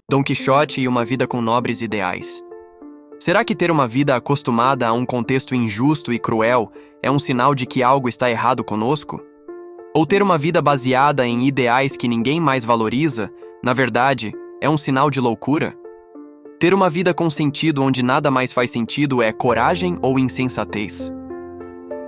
Dom Quixote e uma vida com nobres ideais. Será que ter uma vida acostumada a um contexto injusto e cruel é um sinal de que algo está errado conosco? Ou ter uma vida baseada em ideais que ninguém mais valoriza, na verdade, é um sinal de loucura? Ter uma vida com sentido onde nada mais faz sentido é coragem ou insensatez?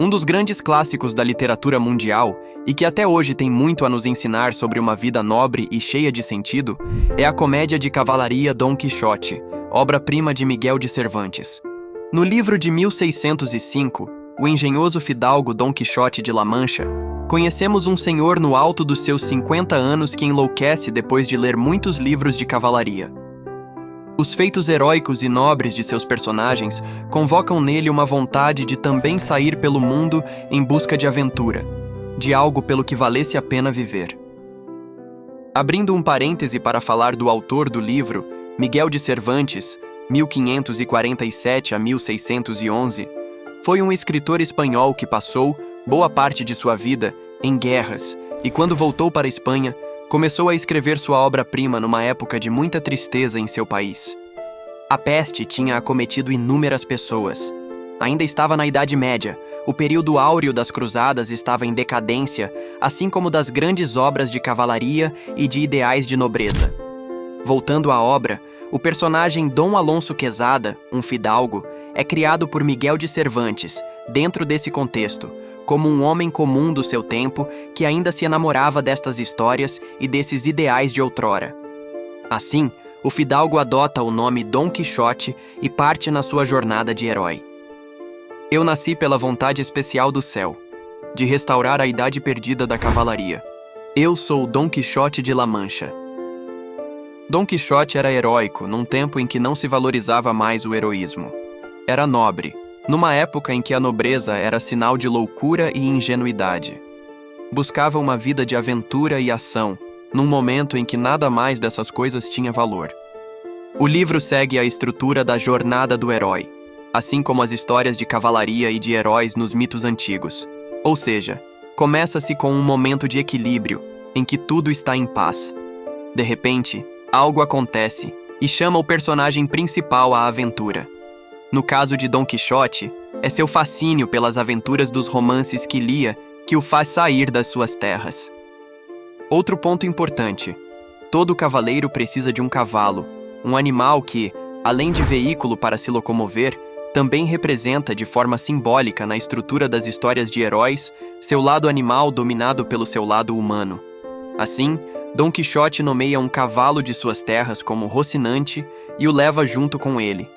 Um dos grandes clássicos da literatura mundial, e que até hoje tem muito a nos ensinar sobre uma vida nobre e cheia de sentido, é a comédia de cavalaria Dom Quixote, obra-prima de Miguel de Cervantes. No livro de 1605, O Engenhoso Fidalgo Dom Quixote de La Mancha, conhecemos um senhor no alto dos seus 50 anos que enlouquece depois de ler muitos livros de cavalaria. Os feitos heróicos e nobres de seus personagens convocam nele uma vontade de também sair pelo mundo em busca de aventura, de algo pelo que valesse a pena viver. Abrindo um parêntese para falar do autor do livro, Miguel de Cervantes, 1547 a 1611, foi um escritor espanhol que passou boa parte de sua vida em guerras e, quando voltou para a Espanha, começou a escrever sua obra-prima numa época de muita tristeza em seu país. A peste tinha acometido inúmeras pessoas. Ainda estava na Idade Média, o período áureo das cruzadas estava em decadência, assim como das grandes obras de cavalaria e de ideais de nobreza. Voltando à obra, o personagem Dom Alonso Quezada, um fidalgo, é criado por Miguel de Cervantes, dentro desse contexto, como um homem comum do seu tempo que ainda se enamorava destas histórias e desses ideais de outrora. Assim, o fidalgo adota o nome Dom Quixote e parte na sua jornada de herói. Eu nasci pela vontade especial do céu, de restaurar a idade perdida da cavalaria. Eu sou Dom Quixote de La Mancha. Dom Quixote era heróico num tempo em que não se valorizava mais o heroísmo. Era nobre, numa época em que a nobreza era sinal de loucura e ingenuidade. Buscava uma vida de aventura e ação, num momento em que nada mais dessas coisas tinha valor. O livro segue a estrutura da jornada do herói, assim como as histórias de cavalaria e de heróis nos mitos antigos. Ou seja, começa-se com um momento de equilíbrio, em que tudo está em paz. De repente, algo acontece e chama o personagem principal à aventura. No caso de Dom Quixote, é seu fascínio pelas aventuras dos romances que lia que o faz sair das suas terras. Outro ponto importante: todo cavaleiro precisa de um cavalo, um animal que, além de veículo para se locomover, também representa de forma simbólica na estrutura das histórias de heróis seu lado animal dominado pelo seu lado humano. Assim, Dom Quixote nomeia um cavalo de suas terras como Rocinante e o leva junto com ele.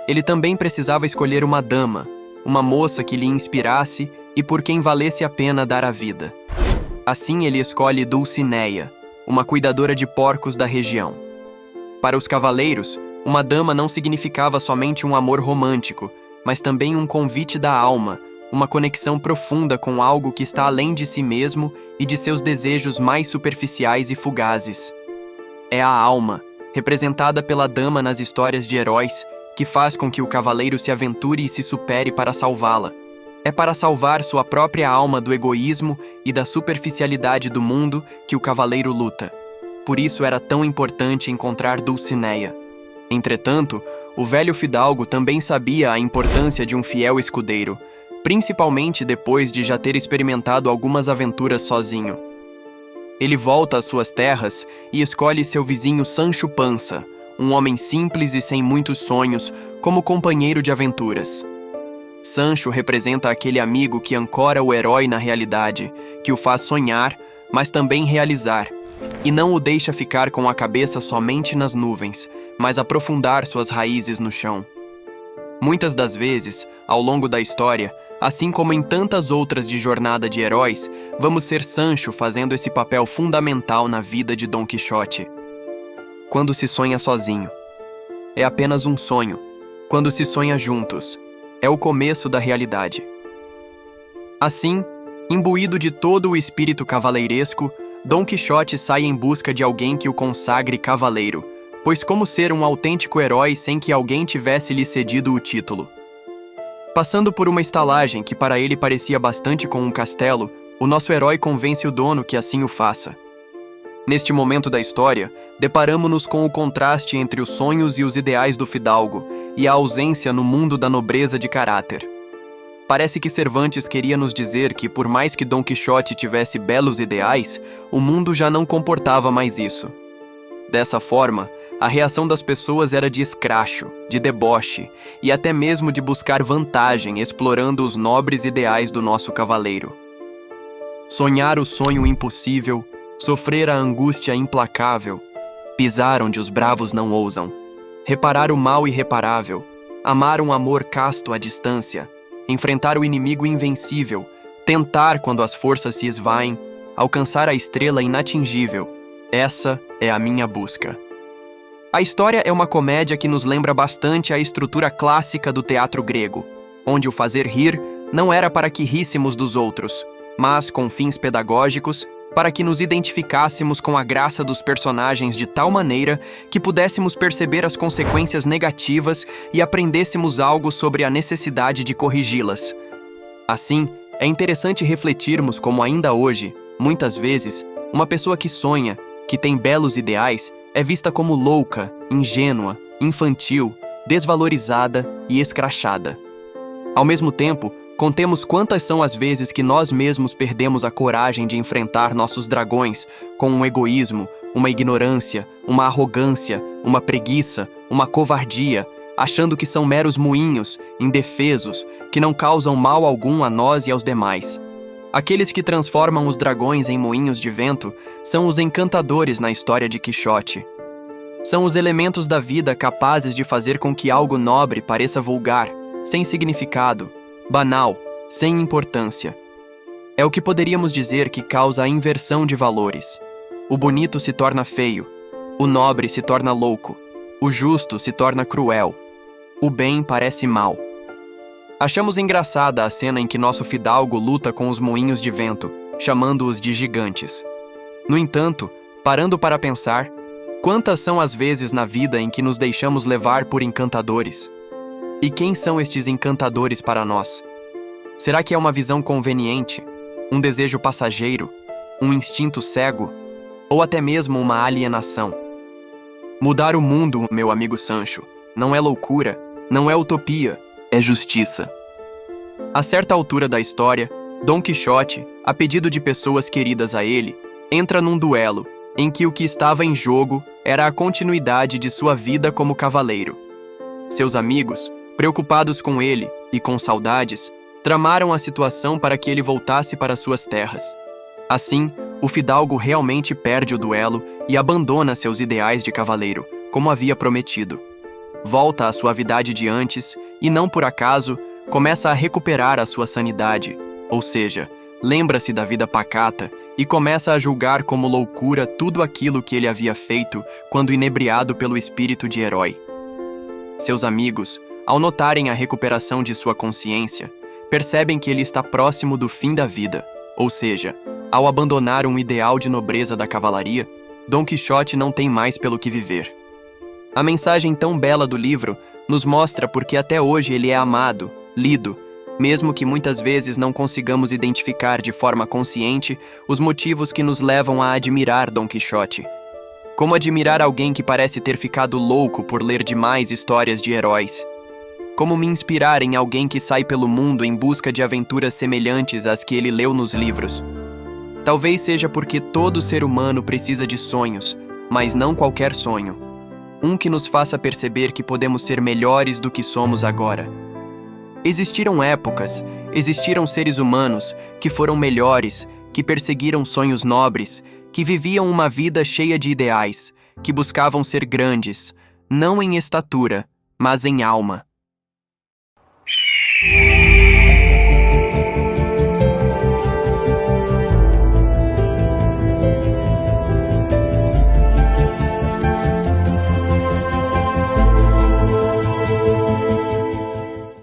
Ele também precisava escolher uma dama, uma moça que lhe inspirasse e por quem valesse a pena dar a vida. Assim ele escolhe Dulcinea, uma cuidadora de porcos da região. Para os cavaleiros, uma dama não significava somente um amor romântico, mas também um convite da alma, uma conexão profunda com algo que está além de si mesmo e de seus desejos mais superficiais e fugazes. É a alma, representada pela dama nas histórias de heróis, que faz com que o cavaleiro se aventure e se supere para salvá-la. É para salvar sua própria alma do egoísmo e da superficialidade do mundo que o cavaleiro luta. Por isso era tão importante encontrar Dulcinea. Entretanto, o velho fidalgo também sabia a importância de um fiel escudeiro, principalmente depois de já ter experimentado algumas aventuras sozinho. Ele volta às suas terras e escolhe seu vizinho Sancho Panza, um homem simples e sem muitos sonhos, como companheiro de aventuras. Sancho representa aquele amigo que ancora o herói na realidade, que o faz sonhar, mas também realizar, e não o deixa ficar com a cabeça somente nas nuvens, mas aprofundar suas raízes no chão. Muitas das vezes, ao longo da história, assim como em tantas outras de jornada de heróis, vamos ser Sancho fazendo esse papel fundamental na vida de Dom Quixote. Quando se sonha sozinho, é apenas um sonho. Quando se sonha juntos, é o começo da realidade. Assim, imbuído de todo o espírito cavaleiresco, Dom Quixote sai em busca de alguém que o consagre cavaleiro, pois como ser um autêntico herói sem que alguém tivesse lhe cedido o título? Passando por uma estalagem que para ele parecia bastante com um castelo, o nosso herói convence o dono que assim o faça. Neste momento da história, deparamo-nos com o contraste entre os sonhos e os ideais do fidalgo e a ausência no mundo da nobreza de caráter. Parece que Cervantes queria nos dizer que, por mais que Dom Quixote tivesse belos ideais, o mundo já não comportava mais isso. Dessa forma, a reação das pessoas era de escracho, de deboche e até mesmo de buscar vantagem explorando os nobres ideais do nosso cavaleiro. Sonhar o sonho impossível, sofrer a angústia implacável, pisar onde os bravos não ousam, reparar o mal irreparável, amar um amor casto à distância, enfrentar o inimigo invencível, tentar quando as forças se esvaem, alcançar a estrela inatingível. Essa é a minha busca. A história é uma comédia que nos lembra bastante a estrutura clássica do teatro grego, onde o fazer rir não era para que ríssemos dos outros, mas com fins pedagógicos, para que nos identificássemos com a graça dos personagens de tal maneira que pudéssemos perceber as consequências negativas e aprendêssemos algo sobre a necessidade de corrigi-las. Assim, é interessante refletirmos como ainda hoje, muitas vezes, uma pessoa que sonha, que tem belos ideais, é vista como louca, ingênua, infantil, desvalorizada e escrachada. Ao mesmo tempo, contemos quantas são as vezes que nós mesmos perdemos a coragem de enfrentar nossos dragões com um egoísmo, uma ignorância, uma arrogância, uma preguiça, uma covardia, achando que são meros moinhos, indefesos, que não causam mal algum a nós e aos demais. Aqueles que transformam os dragões em moinhos de vento são os encantadores na história de Quixote. São os elementos da vida capazes de fazer com que algo nobre pareça vulgar, sem significado, banal, sem importância. É o que poderíamos dizer que causa a inversão de valores. O bonito se torna feio, o nobre se torna louco, o justo se torna cruel, o bem parece mal. Achamos engraçada a cena em que nosso fidalgo luta com os moinhos de vento, chamando-os de gigantes. No entanto, parando para pensar, quantas são as vezes na vida em que nos deixamos levar por encantadores? E quem são estes encantadores para nós? Será que é uma visão conveniente, um desejo passageiro, um instinto cego, ou até mesmo uma alienação? Mudar o mundo, meu amigo Sancho, não é loucura, não é utopia, é justiça. A certa altura da história, Dom Quixote, a pedido de pessoas queridas a ele, entra num duelo em que o que estava em jogo era a continuidade de sua vida como cavaleiro. Seus amigos, preocupados com ele e com saudades, tramaram a situação para que ele voltasse para suas terras. Assim, o fidalgo realmente perde o duelo e abandona seus ideais de cavaleiro, como havia prometido. Volta à suavidade de antes e, não por acaso, começa a recuperar a sua sanidade, ou seja, lembra-se da vida pacata e começa a julgar como loucura tudo aquilo que ele havia feito quando inebriado pelo espírito de herói. Seus amigos, ao notarem a recuperação de sua consciência, percebem que ele está próximo do fim da vida, ou seja, ao abandonar um ideal de nobreza da cavalaria, Dom Quixote não tem mais pelo que viver. A mensagem tão bela do livro nos mostra porque até hoje ele é amado, lido, mesmo que muitas vezes não consigamos identificar de forma consciente os motivos que nos levam a admirar Dom Quixote. Como admirar alguém que parece ter ficado louco por ler demais histórias de heróis? Como me inspirar em alguém que sai pelo mundo em busca de aventuras semelhantes às que ele leu nos livros? Talvez seja porque todo ser humano precisa de sonhos, mas não qualquer sonho. Um que nos faça perceber que podemos ser melhores do que somos agora. Existiram épocas, existiram seres humanos que foram melhores, que perseguiram sonhos nobres, que viviam uma vida cheia de ideais, que buscavam ser grandes, não em estatura, mas em alma.